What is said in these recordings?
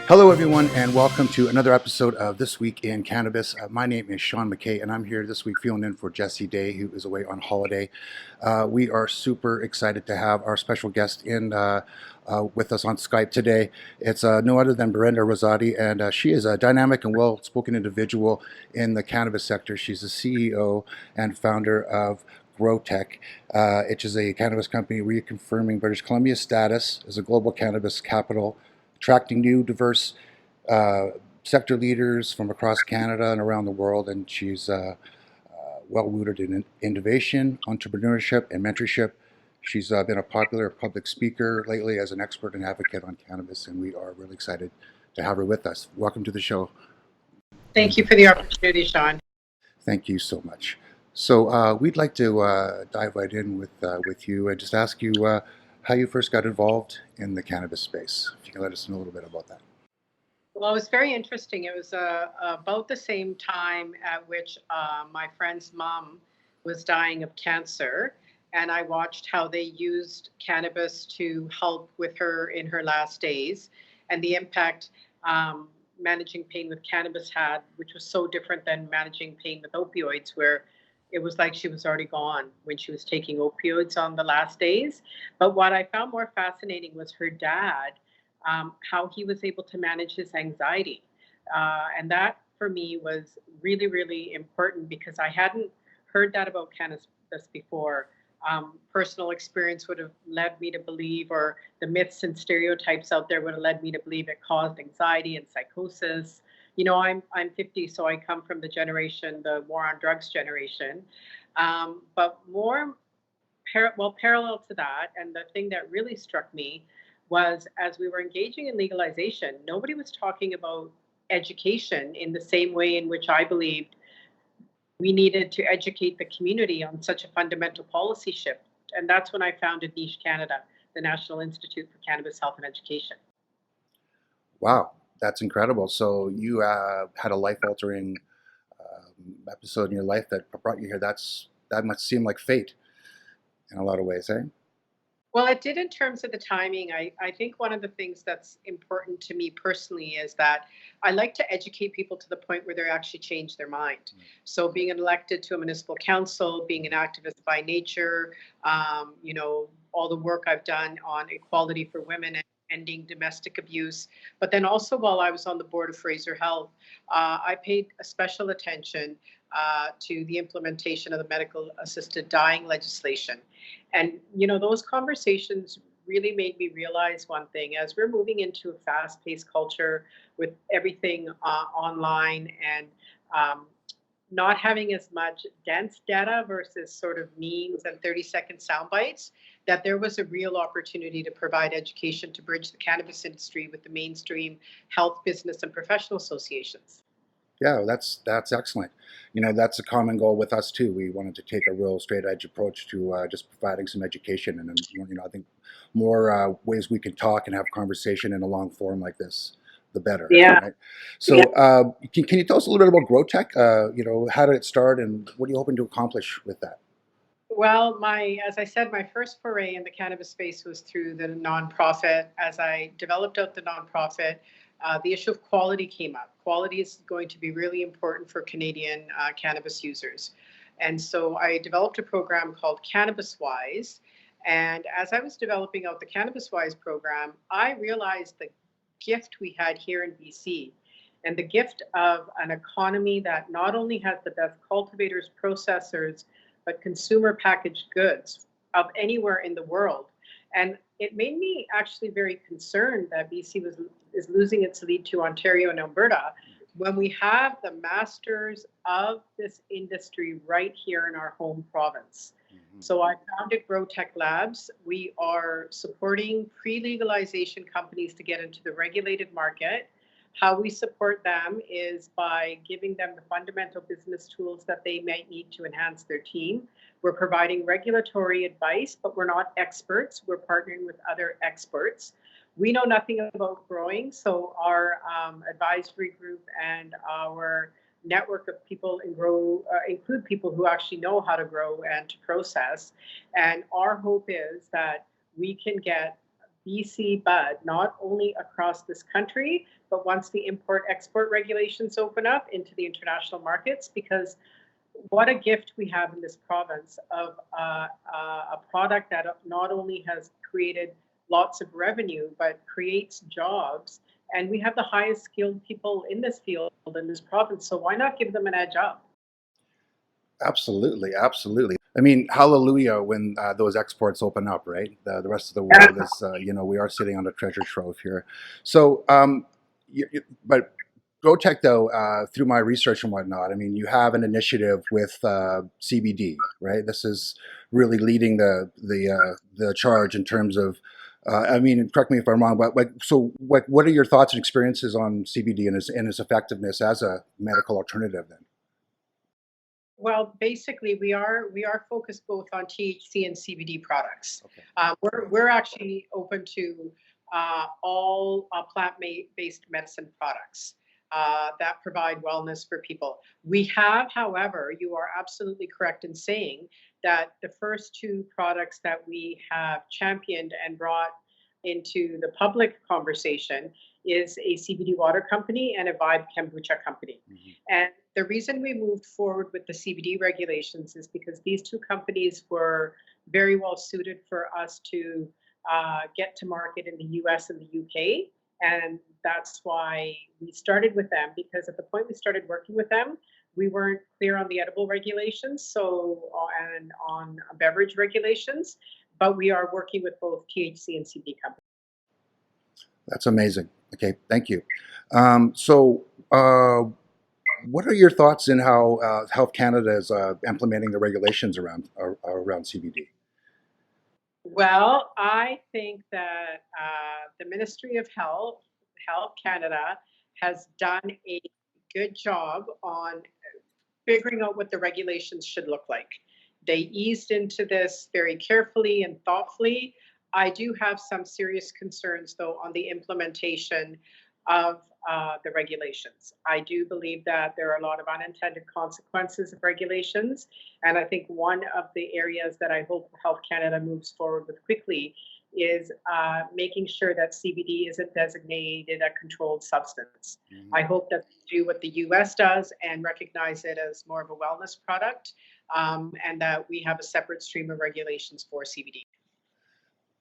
Hello, everyone, and welcome to another episode of This Week in Cannabis. My name is Sean McKay, and I'm here this week filling in for Jesse Day, who is away on holiday. We are super excited to have our special guest with us on Skype today. It's no other than Barinder Rasode, and she is a dynamic and well-spoken individual in the cannabis sector. She's the CEO and founder of GrowTech, which is a cannabis company reaffirming British Columbia's status as a global cannabis capital, attracting new, diverse sector leaders from across Canada and around the world. And she's well rooted in innovation, entrepreneurship, and mentorship. She's been a popular public speaker lately as an expert and advocate on cannabis, and we are really excited to have her with us. Welcome to the show. Thank you for the opportunity, Sean. Thank you so much. So we'd like to dive right in with you and just ask you how you first got involved in the cannabis space. If you can let us know a little bit about that. Well, it was very interesting. It was about the same time at which my friend's mom was dying of cancer, and I watched how they used cannabis to help with her in her last days, and the impact managing pain with cannabis had, which was so different than managing pain with opioids, where it was like she was already gone when she was taking opioids on the last days. But what I found more fascinating was her dad, how he was able to manage his anxiety. And that for me was really, really important because I hadn't heard that about cannabis before. Personal experience would have led me to believe, or the myths and stereotypes out there would have led me to believe it caused anxiety and psychosis. You know, I'm 50, so I come from the generation, the war on drugs generation. But parallel to that, and the thing that really struck me was as we were engaging in legalization, nobody was talking about education in the same way in which I believed we needed to educate the community on such a fundamental policy shift. And that's when I founded Niche Canada, the National Institute for Cannabis Health and Education. Wow, that's incredible. So you had a life-altering episode in your life that brought you here. That must seem like fate in a lot of ways, eh? Well, it did in terms of the timing. I think one of the things that's important to me personally is that I like to educate people to the point where they actually change their mind. So, being elected to a municipal council, being an activist by nature, all the work I've done on equality for women and ending domestic abuse. But then also, while I was on the board of Fraser Health, I paid a special attention to the implementation of the medical assisted dying legislation. And, those conversations really made me realize one thing as we're moving into a fast paced culture with everything online and not having as much dense data versus sort of memes and 30-second sound bites, that there was a real opportunity to provide education to bridge the cannabis industry with the mainstream health, business, and professional associations. Yeah, that's excellent. That's a common goal with us too. We wanted to take a real straight edge approach to just providing some education, and then I think more ways we can talk and have conversation in a long form like this, the better. Yeah. Right? So, can you tell us a little bit about GrowTech? How did it start, and what are you hoping to accomplish with that? Well, as I said, my first foray in the cannabis space was through the nonprofit. As I developed out the nonprofit, the issue of quality came up. Quality is going to be really important for Canadian cannabis users. And so I developed a program called Cannabis Wise. And as I was developing out the Cannabis Wise program, I realized the gift we had here in BC and the gift of an economy that not only has the best cultivators, processors, but consumer packaged goods of anywhere in the world. And it made me actually very concerned that BC is losing its lead to Ontario and Alberta when we have the masters of this industry right here in our home province. Mm-hmm. So I founded GrowTech Labs. We are supporting pre-legalization companies to get into the regulated market. How we support them is by giving them the fundamental business tools that they might need to enhance their team. We're providing regulatory advice, but we're not experts. We're partnering with other experts. We know nothing about growing, so our advisory group and our network of people include people who actually know how to grow and to process. And our hope is that we can get BC bud, not only across this country, but once the import export regulations open up into the international markets, because what a gift we have in this province of a product that not only has created lots of revenue, but creates jobs. And we have the highest skilled people in this field in this province. So why not give them an edge up? Absolutely, absolutely. I mean, hallelujah when those exports open up, right? The rest of the world is, we are sitting on a treasure trove here. So, but GrowTech, though, through my research and whatnot, I mean, you have an initiative with CBD, right? This is really leading the charge in terms of. I mean, correct me if I'm wrong, but what are your thoughts and experiences on CBD and its effectiveness as a medical alternative? Then. Well, basically, we are focused both on THC and CBD products. Okay. We're actually open to all plant-based medicine products that provide wellness for people. We have, however, you are absolutely correct in saying that the first two products that we have championed and brought into the public conversation is a CBD water company and a Vibe kombucha company. Mm-hmm. And the reason we moved forward with the CBD regulations is because these two companies were very well suited for us to get to market in the US and the UK. And that's why we started with them, because at the point we started working with them, we weren't clear on the edible regulations, and on beverage regulations, but we are working with both THC and CBD companies. That's amazing. Okay, thank you. So, what are your thoughts in how Health Canada is implementing the regulations around CBD? Well, I think that the Ministry of Health Canada, has done a good job on figuring out what the regulations should look like. They eased into this very carefully and thoughtfully. I do have some serious concerns, though, on the implementation of the regulations. I do believe that there are a lot of unintended consequences of regulations. And I think one of the areas that I hope Health Canada moves forward with quickly is making sure that CBD isn't designated a controlled substance. Mm-hmm. I hope that they do what the US does and recognize it as more of a wellness product, and that we have a separate stream of regulations for CBD.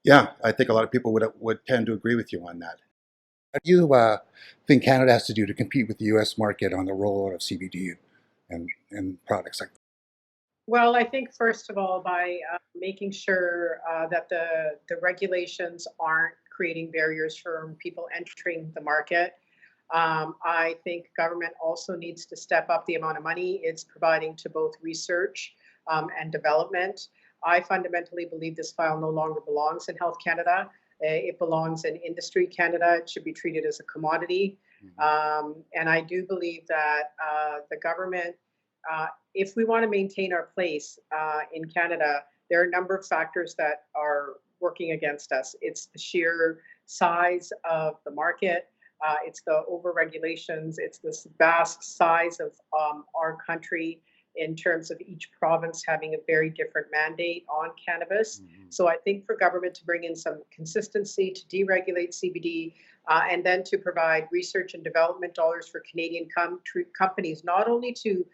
Yeah, I think a lot of people would tend to agree with you on that. What do you think Canada has to do to compete with the U.S. market on the rollout of CBD and products like that? Well, I think first of all, by making sure that the regulations aren't creating barriers for people entering the market. I think government also needs to step up the amount of money it's providing to both research and development. I fundamentally believe this file no longer belongs in Health Canada. It belongs in Industry Canada. It should be treated as a commodity. And I do believe that the government, if we want to maintain our place in Canada, there are a number of factors that are working against us. It's the sheer size of the market. It's the over regulations. It's this vast size of our country in terms of each province having a very different mandate on cannabis. Mm-hmm. So I think for government to bring in some consistency to deregulate CBD, and then to provide research and development dollars for Canadian companies, not only to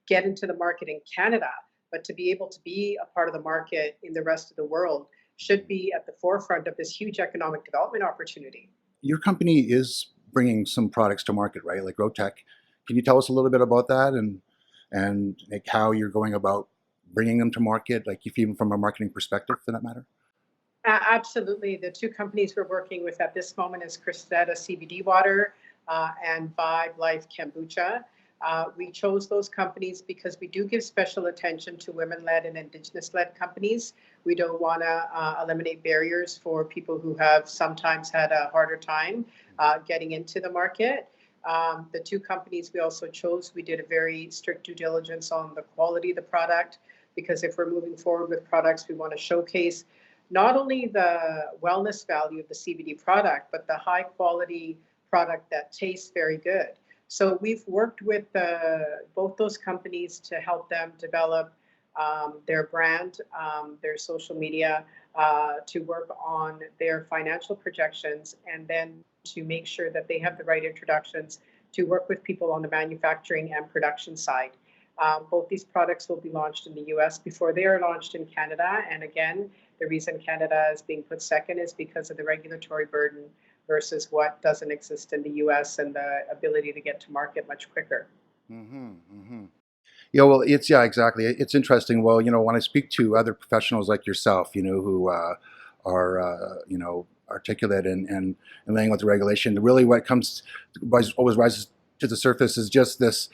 get into the market in Canada, but to be able to be a part of the market in the rest of the world, should be at the forefront of this huge economic development opportunity. Your company is bringing some products to market, right? Like GrowTech. Can you tell us a little bit about that and like how you're going about bringing them to market, like if even from a marketing perspective, for that matter? Absolutely. The two companies we're working with at this moment is Cristeta CBD Water and Vibe Life Kombucha. We chose those companies because we do give special attention to women-led and Indigenous-led companies. We don't want to eliminate barriers for people who have sometimes had a harder time getting into the market. The two companies we also chose, we did a very strict due diligence on the quality of the product, because if we're moving forward with products, we want to showcase not only the wellness value of the CBD product, but the high quality product that tastes very good. So we've worked with both those companies to help them develop their brand, their social media, to work on their financial projections, and then to make sure that they have the right introductions to work with people on the manufacturing and production side. Both these products will be launched in the US before they are launched in Canada. And again, the reason Canada is being put second is because of the regulatory burden versus what doesn't exist in the US and the ability to get to market much quicker. Mm-hmm, mm-hmm. Yeah, well, yeah, exactly. It's interesting. Well, when I speak to other professionals like yourself, who are, articulate and laying with the regulation, really what always rises to the surface is just this,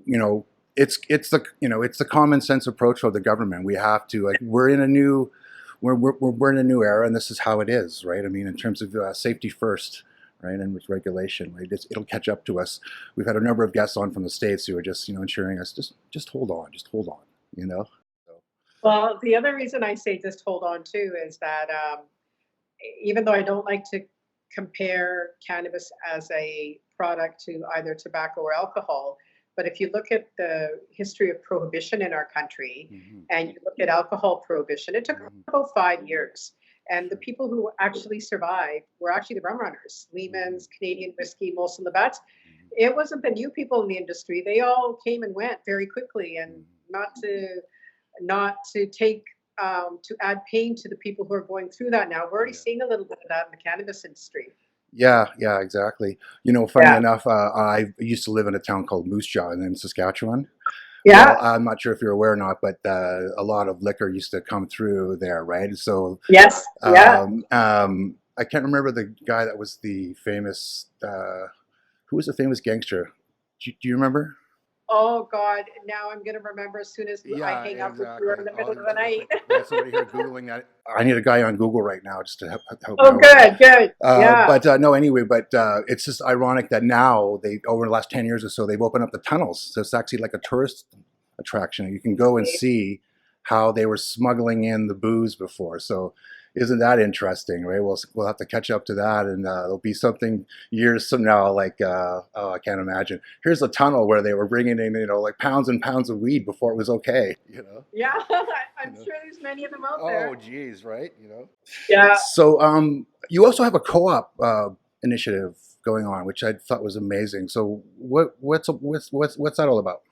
you know, it's the common sense approach of the government. We have to, like, we're in a new era, and this is how it is, right? I mean, in terms of safety first, right, and with regulation, right, it'll catch up to us. We've had a number of guests on from the States who are just, ensuring us, just hold on, So, Well, the other reason I say just hold on too is that even though I don't like to compare cannabis as a product to either tobacco or alcohol, but if you look at the history of prohibition in our country hmm and you look at alcohol prohibition, it took hmm about 5 years. And the sure. people who actually survived were actually the rum runners, hmm Lehman's, Canadian whiskey, Molson Labatt's. hmm It wasn't the new people in the industry. They all came and went very quickly, and hmm not to take to add pain to the people who are going through that now. We're already Yeah. seeing a little bit of that in the cannabis industry. Yeah, yeah, exactly. Funny Yeah. enough, I used to live in a town called Moose Jaw in Saskatchewan. Well, Yeah. I'm not sure if you're aware or not, but a lot of liquor used to come through there, right? So Yes. Yeah. I can't remember the guy that was the famous. Who was the famous gangster? Do you remember? Oh God. Now I'm gonna remember as soon as I Yeah, hang up with you exactly. in the Oh, middle of the night. we have somebody here googling that. I need a guy on Google right now just to help me Oh, out with that. good. Good. Yeah. But no, anyway, but it's just ironic that now over the last 10 years or so, they've opened up the tunnels. So it's actually like a tourist attraction. You can go and see how they were smuggling in the booze before. So isn't that interesting, right? We'll have to catch up to that, and there'll be something years from now, like oh, I can't imagine. Here's a tunnel where they were bringing in, like pounds and pounds of weed before it was okay. Yeah. You I'm know. sure there's many of them out Oh, there. geez, right? Yeah. So you also have a co-op initiative going on, which I thought was amazing. So what's that all about?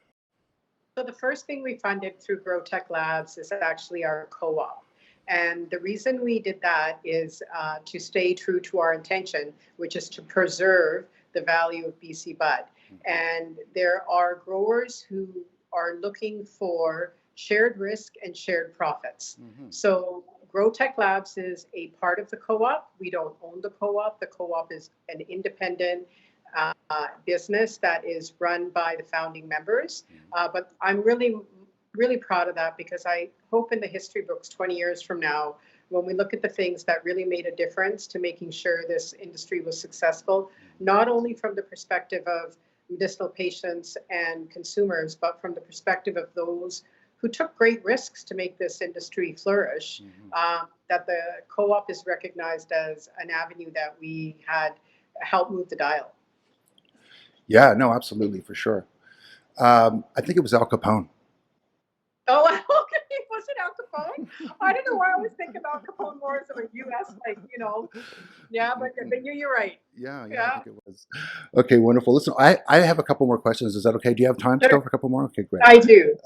So the first thing we funded through Grow Tech Labs is actually our co-op. And the reason we did that is to stay true to our intention, which is to preserve the value of BC Bud. Mm-hmm. And there are growers who are looking for shared risk and shared profits. Mm-hmm. So Grow Tech Labs is a part of the co-op. We don't own the co-op. The co-op is an independent business that is run by the founding members. But I'm really, really proud of that because I hope in the history books 20 years from now, when we look at the things that really made a difference to making sure this industry was successful, not only from the perspective of medicinal patients and consumers, but from the perspective of those who took great risks to make this industry flourish, that the co-op is recognized as an avenue that we had helped move the dial. Yeah, no, absolutely, for sure. I think it was Al Capone. Oh, okay. Was it Al Capone? I don't know why I always think of Al Capone more as a U.S. Yeah, but you're right. Yeah, I Yeah, think it was. Okay, wonderful. Listen, I have a couple more questions. Is that okay? Do you have time still sure. for a couple more? Okay, great. I do.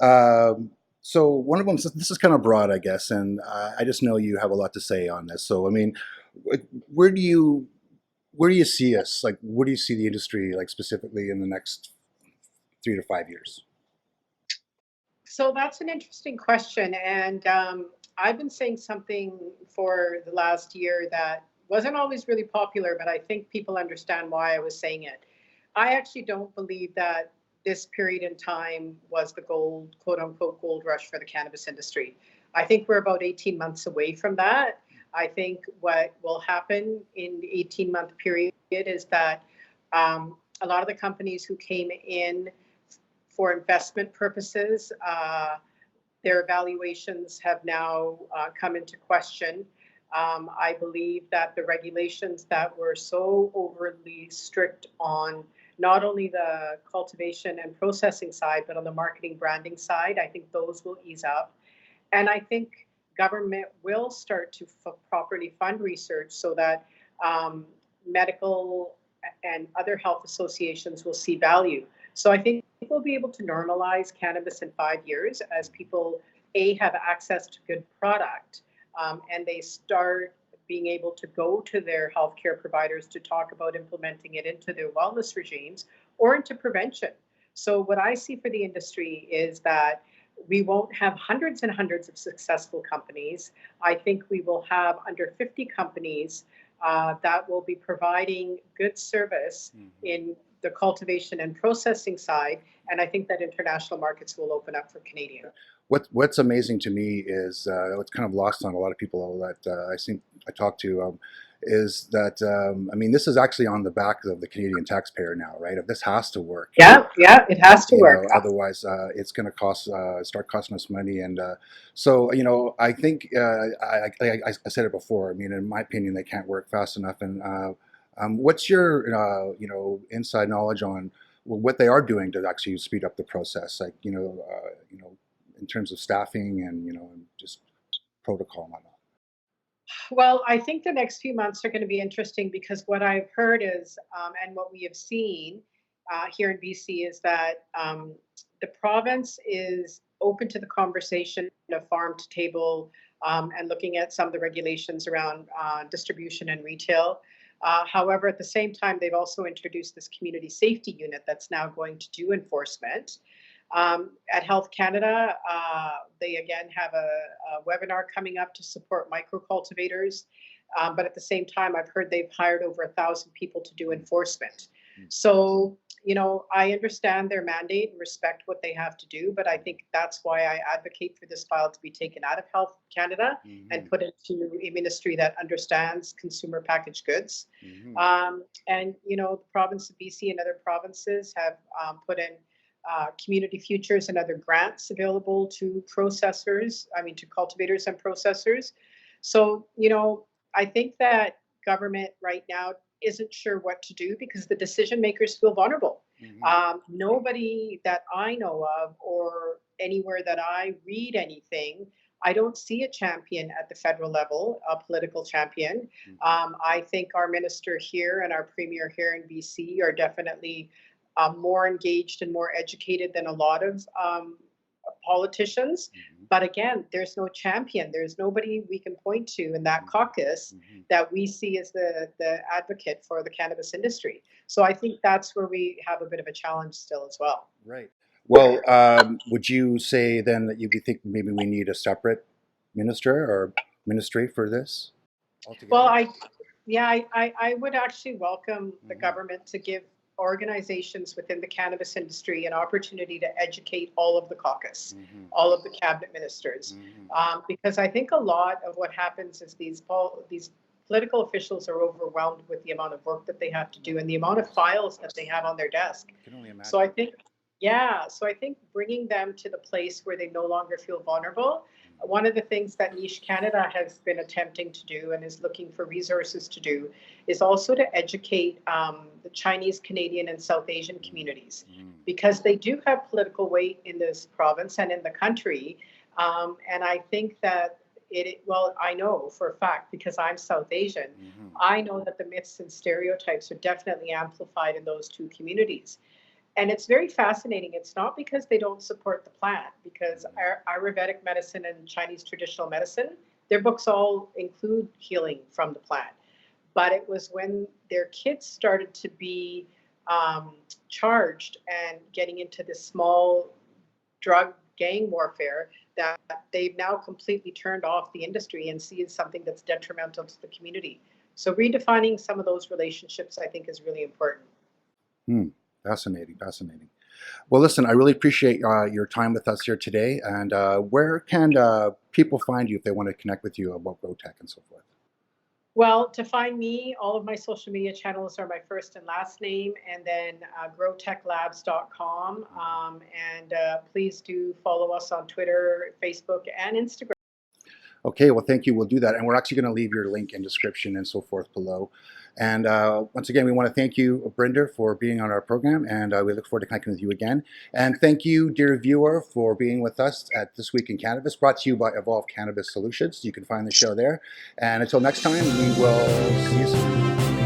So one of them, this is kind of broad, I guess, and I just know you have a lot to say on this. So I mean, where do you see us? Like, where do you see the industry, like, specifically in the next 3 to 5 years? So that's an interesting question. And I've been saying something for the last year that wasn't always really popular, but I think people understand why I was saying it. I actually don't believe that this period in time was the gold, quote unquote, gold rush for the cannabis industry. I think we're about 18 months away from that. I think what will happen in the 18-month period is that a lot of the companies who came in for investment purposes, their evaluations have now come into question. I believe that the regulations that were so overly strict on not only the cultivation and processing side, but on the marketing branding side, I think those will ease up. And I think government will start to properly fund research so that medical and other health associations will see value. So I think we'll be able to normalize cannabis in 5 years as people have access to good product, and they start being able to go to their healthcare providers to talk about implementing it into their wellness regimes or into prevention. So what I see for the industry is that we won't have hundreds and hundreds of successful companies. I think we will have under 50 companies that will be providing good service in the cultivation and processing side. And I think that international markets will open up for Canadian. What's amazing to me is what's kind of lost on a lot of people that I talk to is that I mean, this is actually on the back of the Canadian taxpayer now, right? If this has to work, Yeah, it has to work. otherwise it's going to start costing us money. And so I think I said it before. I mean, in my opinion, they can't work fast enough. And what's your inside knowledge on what they are doing to actually speed up the process, like in terms of staffing and and just protocol and whatnot? Well, I think the next few months are going to be interesting because what I've heard is, and what we have seen here in BC is that the province is open to the conversation of farm to table, and looking at some of the regulations around distribution and retail. However, at the same time, they've also introduced this community safety unit that's now going to do enforcement. At Health Canada, they again have a webinar coming up to support micro cultivators. But at the same time, I've heard they've hired over 1,000 people to do enforcement. So, I understand their mandate and respect what they have to do, but I think that's why I advocate for this file to be taken out of Health Canada and put into a ministry that understands consumer packaged goods. And, the province of BC and other provinces have put in community futures and other grants available to to cultivators and processors. So, I think that government right now isn't sure what to do because the decision makers feel vulnerable. Nobody that I know of or anywhere that I read anything, I don't see a champion at the federal level, a political champion. I think our minister here and our premier here in BC are definitely more engaged and more educated than a lot of politicians. But again, there's no champion. There's nobody we can point to in that caucus that we see as the advocate for the cannabis industry. So I think that's where we have a bit of a challenge still as well. Right. Well, would you say then that you think maybe we need a separate minister or ministry for this altogether? Well, I would actually welcome the government to give organizations within the cannabis industry an opportunity to educate all of the caucus, all of the cabinet ministers, because I think a lot of what happens is these political officials are overwhelmed with the amount of work that they have to do and the amount of files that they have on their desk. I can only imagine. So I think bringing them to the place where they no longer feel vulnerable. One of the things that Niche Canada has been attempting to do and is looking for resources to do is also to educate the Chinese, Canadian, and South Asian communities because they do have political weight in this province and in the country. And I think that I know for a fact because I'm South Asian, I know that the myths and stereotypes are definitely amplified in those two communities. And it's very fascinating. It's not because they don't support the plant, because Ayurvedic medicine and Chinese traditional medicine, their books all include healing from the plant. But it was when their kids started to be charged and getting into this small drug gang warfare that they've now completely turned off the industry and see as something that's detrimental to the community. So redefining some of those relationships, I think, is really important. Fascinating. Well, listen, I really appreciate your time with us here today. And where can people find you if they want to connect with you about GrowTech and so forth? Well, to find me, all of my social media channels are my first and last name, and then growtechlabs.com. And please do follow us on Twitter, Facebook, and Instagram. Okay, well, thank you. We'll do that. And we're actually going to leave your link in description and so forth below. And once again, we want to thank you, Barinder, for being on our program, and we look forward to connecting with you again. And thank you, dear viewer, for being with us at This Week in Cannabis, brought to you by Evolve Cannabis Solutions. You can find the show there. And until next time, we will see you soon.